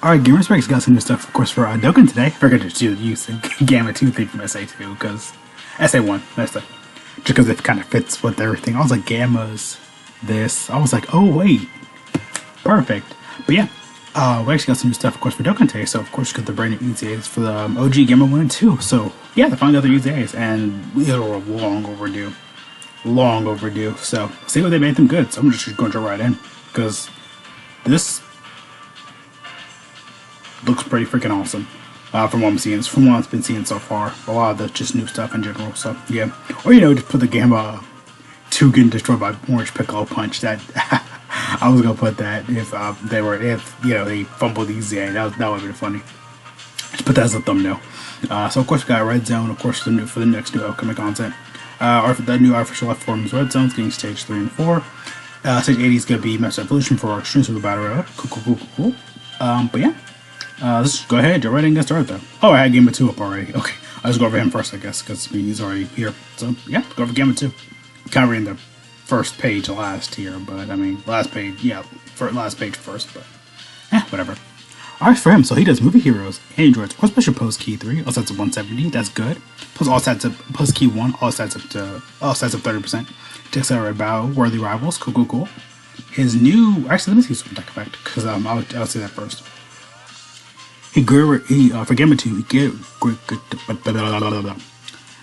Alright, Gamers Breaks got some new stuff, of course, for Dokkan today. I forgot to use the Gamma 2 thing from SA2, because SA1, that's it. Just because it kind of fits with everything. I was like, Gamma's this. I was like, oh, wait. Perfect. But yeah, we actually got some new stuff, of course, for Dokkan today. So, of course, we got the brand new EZAs for the OG Gamma 1 and 2. So, yeah, they finally got their EZAs, and they were long overdue. Long overdue. So, see what they made them good. So, I'm just going to jump right in, because this looks pretty freaking awesome from what I'm seeing. From what I've been seeing so far, a lot of the just new stuff in general. So yeah, or just put the Gamma 2 getting destroyed by Orange Piccolo Punch. That I was gonna put that if they fumbled the EZA. That would be funny. Just put that as a thumbnail. So of course we got Red Zone. Of course for the next new upcoming content. Or for the new artificial life forms, Red Zone's getting stage 3 and 4. Stage 80 is gonna be Master Evolution for our Extreme Super Battle Royale. Cool. But yeah. Let's go ahead, you're ready and get started though. Oh, I had Gamma 2 up already. Okay, I'll just go over him first, I guess, because he's already here. So, yeah, go over Gamma 2. Kind of reading the first page last here, but I mean, last page, yeah, last page first, but whatever. Alright, for him, so he does movie heroes, androids, or special post key 3, all sets of 170, that's good. Plus all sets of post key 1, all sets of 30%. Takes out red battle, worthy rivals, cool. His new, actually, let me see some deck effect, because I'll say that first. For Gamma 2,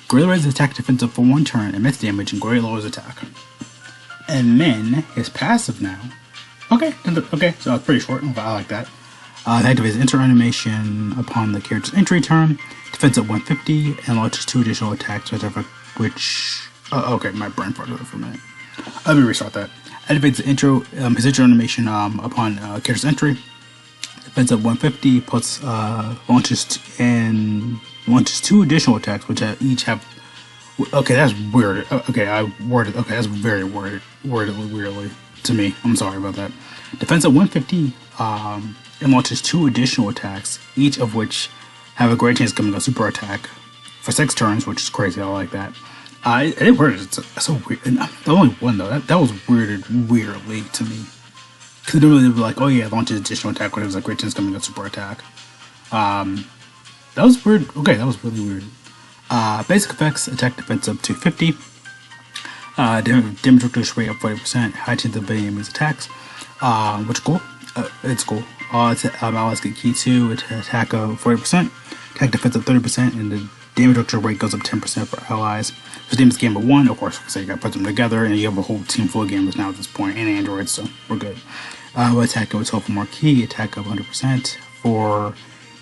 Gorilla raises attack defensive for 1 turn, emits damage, and Gorilla lowers attack. And then his passive now. Okay, so it's pretty short. I like that. It activates enter animation upon the character's entry turn, defense at 150, and launches 2 additional attacks, okay, my brain farted for a minute. Let me restart that. Activates the his intro animation upon character's entry. Defense at 150 plus launches 2 additional attacks, which each have. Okay, that's weird. Okay, that's very worded weirdly to me. I'm sorry about that. Defense at 150 and launches 2 additional attacks, each of which have a great chance of coming a super attack for 6 turns, which is crazy. I like that. It worded. It's so weird. And the only one though that was worded weirdly to me. Because normally they'd be like, oh yeah, launches additional attack when it was like great chance coming a super attack. That was weird. Okay, that was really weird. Basic effects: attack defense up to 50. Damage reduction rate up 40%. High chance of being his attacks. Which is cool. It's cool. Allies get key 2. Attack of 40%. Attack defense up 30%, and the damage reduction rate goes up 10% for allies. So Gamma's Gamma 1, of course, so you gotta put them together, and you have a whole team full of Gammas now at this point, and androids, so we're good. Attack of 12 for Marquee, attack of 100% for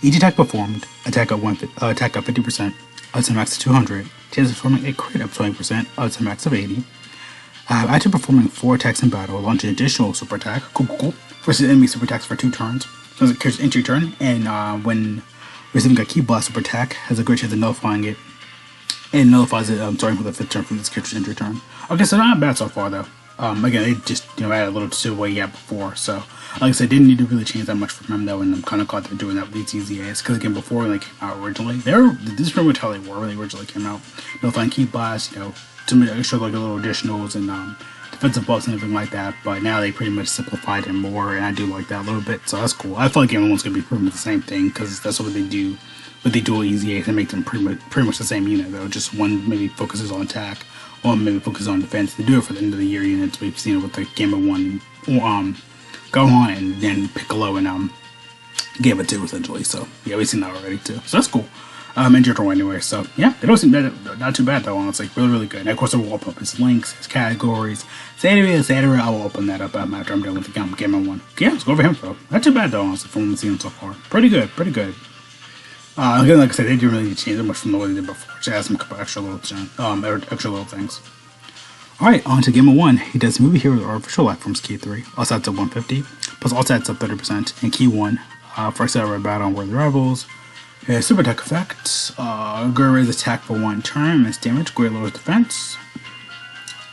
each attack performed, attack of 50%, up to max of 200, chance of performing a crit up 20%, up to max of 80. After performing 4 attacks in battle, launch an additional super attack, cool, versus enemy super attacks for 2 turns. So it's a character's entry turn, and when receiving a key blast super attack, has a great chance of nullifying it, and nullifies it, starting for the 5th turn from this character's entry turn. Okay, so not bad so far though. Again, they just added a little to what he had before, so like I said, didn't need to really change that much from him though, and I'm kind of glad they're doing that with these EZAs, because again, before when they came out originally, this is pretty much how they were when they originally came out. Nullifying key blast, to show like a little additionals and defensive buffs and everything like that, but now they pretty much simplified it more, and I do like that a little bit, so that's cool. I feel like everyone's going to be pretty much the same thing, because that's what they do with the dual EZAs. They make them pretty much the same unit though, just one maybe focuses on attack, one maybe focuses on defense. They do it for the end of the year units. We've seen it with the Gamma 1 Gohan, and then Piccolo and Gamma 2 essentially, so yeah, we've seen that already too, so that's cool. In general anyway, so yeah, they don't seem not too bad though, honestly, really good. And of course I will open up his links, his categories, etc. I will open that up after I'm done with the Gamma 1. Yeah, let's go over him though. Not too bad though, honestly, from what I'm seeing so far. Pretty good. Again, like I said, they didn't really change that much from the way they did before. Just add some couple extra little things. Alright, on to Gamma 1. He does movie heroes or artificial life forms key 3, all stats of 150, plus all stats of 30%, and key 1 for accelerated battle on worthy rivals. Super attack effects. Gorilla attack for 1 turn, miss damage, Gorilla lowers defense.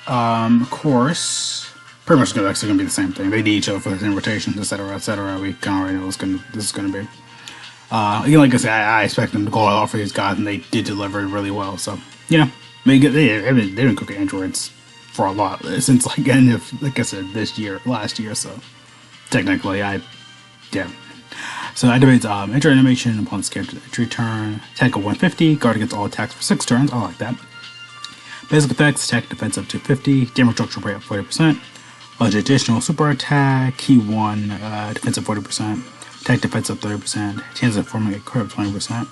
Of course, pretty much actually gonna be the same thing. They need each other for the same rotations, etc. We kind of already know this is gonna be. Again, like I said, I expect them to go all out for these guys, and they did deliver really well. So they didn't cook androids for a lot since like I said last year. So technically, So activates entry animation upon scheduled entry turn. Attack of 150. Guard against all attacks for 6 turns. I like that. Basic effects: attack defense up to 50. Damage reduction rate up 40%. Additional super attack. Key 1. Defense up 40%. Attack defense up 30%. Chance of forming a crit up 20%.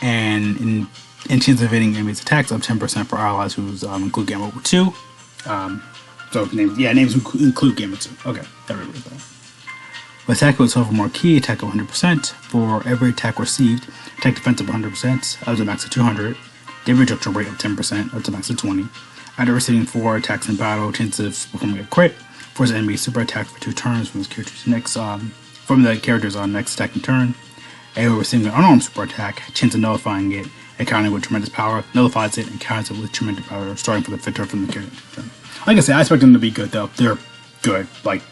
And in chance of evading enemies' attacks up 10% for allies who include Gamma 2. So names include Gamma 2. Okay, that really was that. With attack with silver marquee, attack of 100%. For every attack received, attack defense of 100%, up to max of 200. Damage reduction rate of 10%, up to max of 20. After receiving 4 attacks in battle, chance of performing a crit. Force enemy super attack for 2 turns from the character's next attacking turn. And receiving an unarmed super attack, chance of nullifying it, and countering with tremendous power, nullifies it, and counters it with tremendous power, starting for the 5th turn from the character turn. Like I said, I expect them to be good though. They're good. Like,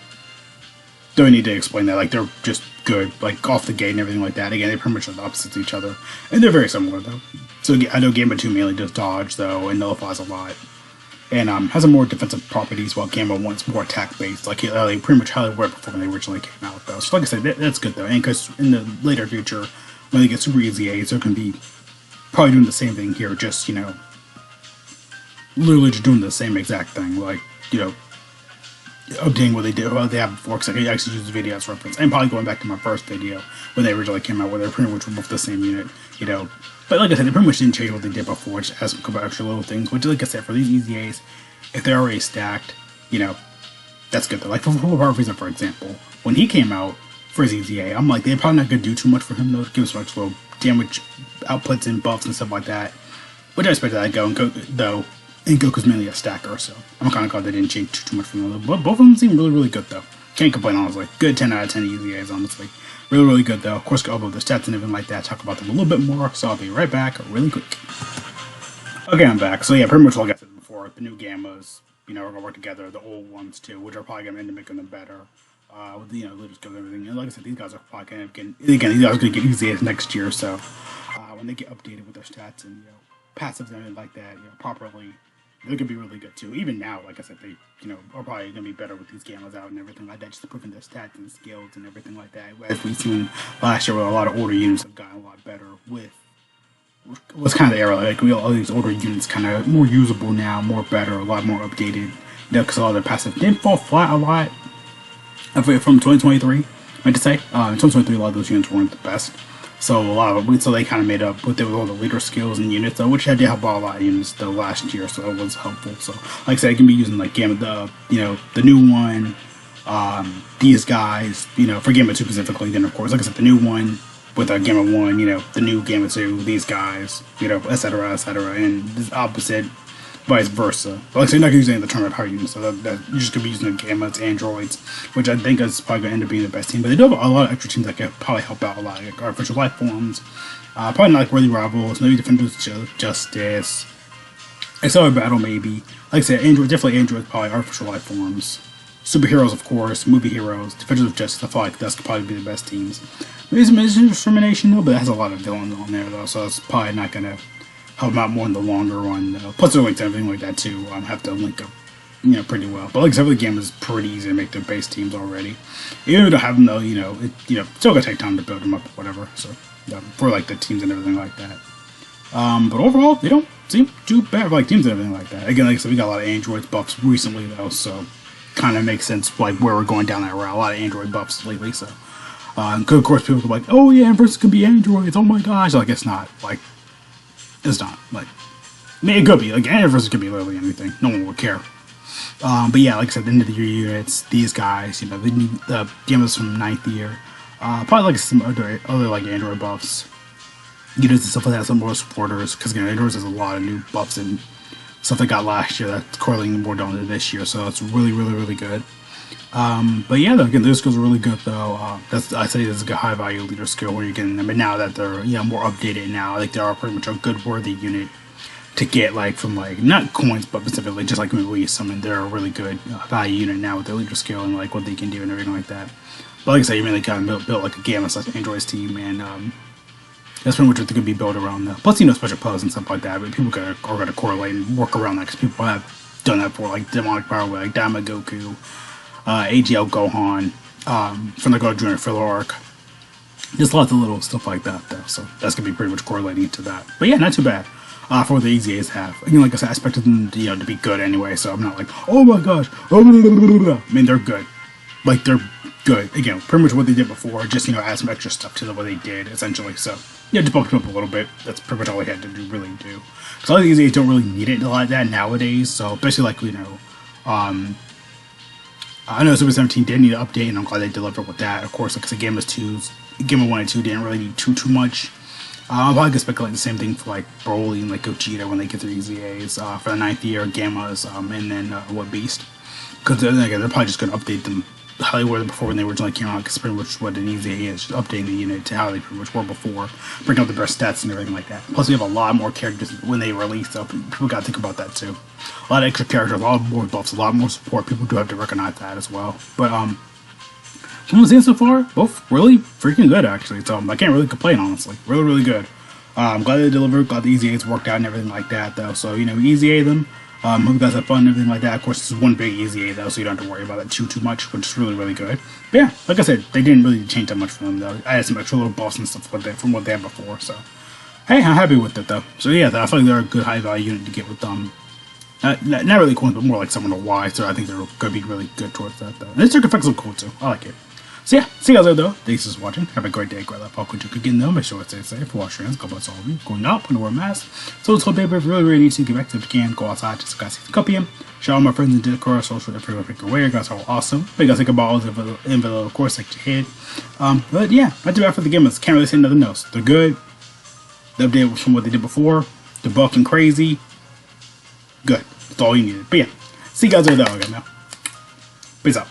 don't need to explain that. Like, they're just good, like off the gate and everything like that. Again, they pretty much are the opposites of each other, and they're very similar though. So I know Gamma 2 mainly does dodge though, and nullifies a lot, and has a more defensive properties, while Gamma 1's more attack based. Like, they pretty much how they were before when they originally came out though. So like I said, that's good though, and because in the later future, when they get super EZAs, they're gonna be probably doing the same thing here, just literally just doing the same exact thing, like updating what they did, what they have before, because I actually use the video as reference, and probably going back to my first video when they originally came out, where they pretty much were both the same unit, But like I said, they pretty much didn't change what they did before, just add some couple extra little things. Which, like I said, for these EZAs, if they're already stacked, that's good though. Like for Frieza, for example, when he came out for his EZA, I'm like, they're probably not gonna do too much for him though. Give us much little damage outputs and buffs and stuff like that. Which I expected that though. And Goku's mainly a stacker, so I'm kind of glad they didn't change too much from them. But both of them seem really, really good, though. Can't complain, honestly. Good 10 out of 10 EZAs, honestly. Really, really good, though. Of course, go over the stats and everything like that. Talk about them a little bit more, so I'll be right back really quick. Okay, I'm back. So, yeah, pretty much like I said before, the new Gammas, are going to work together. The old ones, too, which are probably going to end up making them better. With the, little skills and everything. And like I said, these guys are probably going to get, again, these guys are going to get EZAs next year, so when they get updated with their stats and, passives and everything like that, properly, they're gonna be really good too. Even now, like I said, they are probably gonna be better with these Gammas out and everything like that, just improving their stats and skills and everything like that. As we've seen last year, where a lot of older units have gotten a lot better with what's kind of the era. Like all these older units kind of more usable now, more better, a lot more updated. Because a lot of their passive didn't fall flat a lot. From 2023, I meant to say, in 2023, a lot of those units weren't the best. So so they kind of made up with all the leader skills and units, though, which I did help out a lot of units though last year, so it was helpful. So like I said, I can be using like Gamma, the new one, these guys, for Gamma 2 specifically. Then of course, like I said, the new one with Gamma 1, the new Gamma 2, these guys, etc., and this opposite, vice versa. But like I said, you're not going to use any of the tournament power units, so that you're just going to be using the Gammas, androids, which I think is probably going to end up being the best team. But they do have a lot of extra teams that can probably help out a lot, like artificial life forms, probably not like worthy rivals, maybe Defenders Justice, Accelerated Battle maybe. Like I said, definitely androids, probably artificial life forms, superheroes of course, movie heroes, Defenders of Justice. I feel like that's probably be the best teams. Maybe some discrimination though, but it has a lot of villains on there though, so it's probably not going to help them out more in the longer run. Plus their links and everything like that too. Have to link up, pretty well. But like I said, the game is pretty easy to make their base teams already. Even if you don't have them though, still gonna take time to build them up or whatever. So for like the teams and everything like that. But overall, they don't seem too bad for like teams and everything like that. Again, like I said, we got a lot of androids buffs recently though, so kind of makes sense like where we're going down that route. A lot of android buffs lately, so. Of course, people are like, oh yeah, Inverse could be androids. Oh my gosh, like it's not like. It's not, like, I mean, it could be, like, Anniversary could be literally anything, no one would care. But yeah, like I said, the end of the year units, these guys, the new Gammas from 9th year, probably like some other like Android buffs, units and stuff like that, some more supporters, because again, Android has a lot of new buffs and stuff they got last year that's correlating more down to this year, so it's really, really, really good. But yeah, again, their skills are really good though. I say this is a high value leader skill where you're getting them, but now that they're more updated now, like they are pretty much a good worthy unit to get like from like not coins but specifically just like release. I mean, they're a really good value unit now with their leader skill and like what they can do and everything like that. But like I said, you really kind of built like a Gamma slash Androids team, and that's pretty much what they could be built around. Plus, special pose and stuff like that. But people are going to correlate and work around that because people have done that for like demonic power, like Dama Goku. AGL Gohan from the God Junior filler arc, Just lots of little stuff like that though, so that's gonna be pretty much correlating to that. But yeah, not too bad for what the EZAs have. Again, like I said, I expected them to, to be good anyway, so I'm not like, oh my gosh, oh, blah, blah, blah, blah. I mean, they're good. Like, they're good. Again, pretty much what they did before, just, add some extra stuff to what they did, essentially. So, just bumped them up a little bit. That's pretty much all they had to really do. Because a lot of these EZAs don't really need it like that nowadays, so, especially like, I know Super 17 did need an update, and I'm glad they delivered with that. Of course, because the Game of 1 and 2 didn't really need too much. I'm probably gonna speculate the same thing for like Broly and like Gogeta when they get their EZAs for the 9th year, Gammas, and then what Beast. Because again, they're probably just gonna update them how they were before when they originally came out. Because pretty much what an EZA is, just updating the unit to how they pretty much were before, bring up the best stats and everything like that. Plus, we have a lot more characters when they release, so people gotta think about that too. A lot of extra characters, a lot more buffs, a lot more support. People do have to recognize that as well. But from what I've seen so far, both really freaking good actually. So I can't really complain, honestly. Really, really good. I'm glad they delivered, glad the EZAs worked out and everything like that though. So, we EZA them. Hope you guys have fun and everything like that. Of course, this is one big EZA though, so you don't have to worry about it too much, which is really, really good. But yeah, like I said, they didn't really change that much for them though. I had some extra little buffs and stuff from what they had before, so hey, I'm happy with it though. So yeah, I feel like they're a good high value unit to get with them. Not really coins, but more like someone to Y, so I think they're going to be really good towards that though. And this circuit effects look cool too. I like it. So yeah, see you guys later though. Thanks for watching. Have a great day. Great life. I'll quit you again though. Make sure to stay safe. Wash your hands. God bless all of you. Going out, put on a mask. So this whole paper, if you really need to, get back to if you can. Go outside just to guys see the copy. Shout out my friends in Discord, social, everywhere, aware. You guys are all awesome. But you guys think about all the info, of course, like your head. But yeah, not too bad for the gamers. Can't really say nothing else. They're good. They updated from what they did before. They're buffing crazy. Good. That's all you needed. But yeah, see you guys later though again now. Peace out.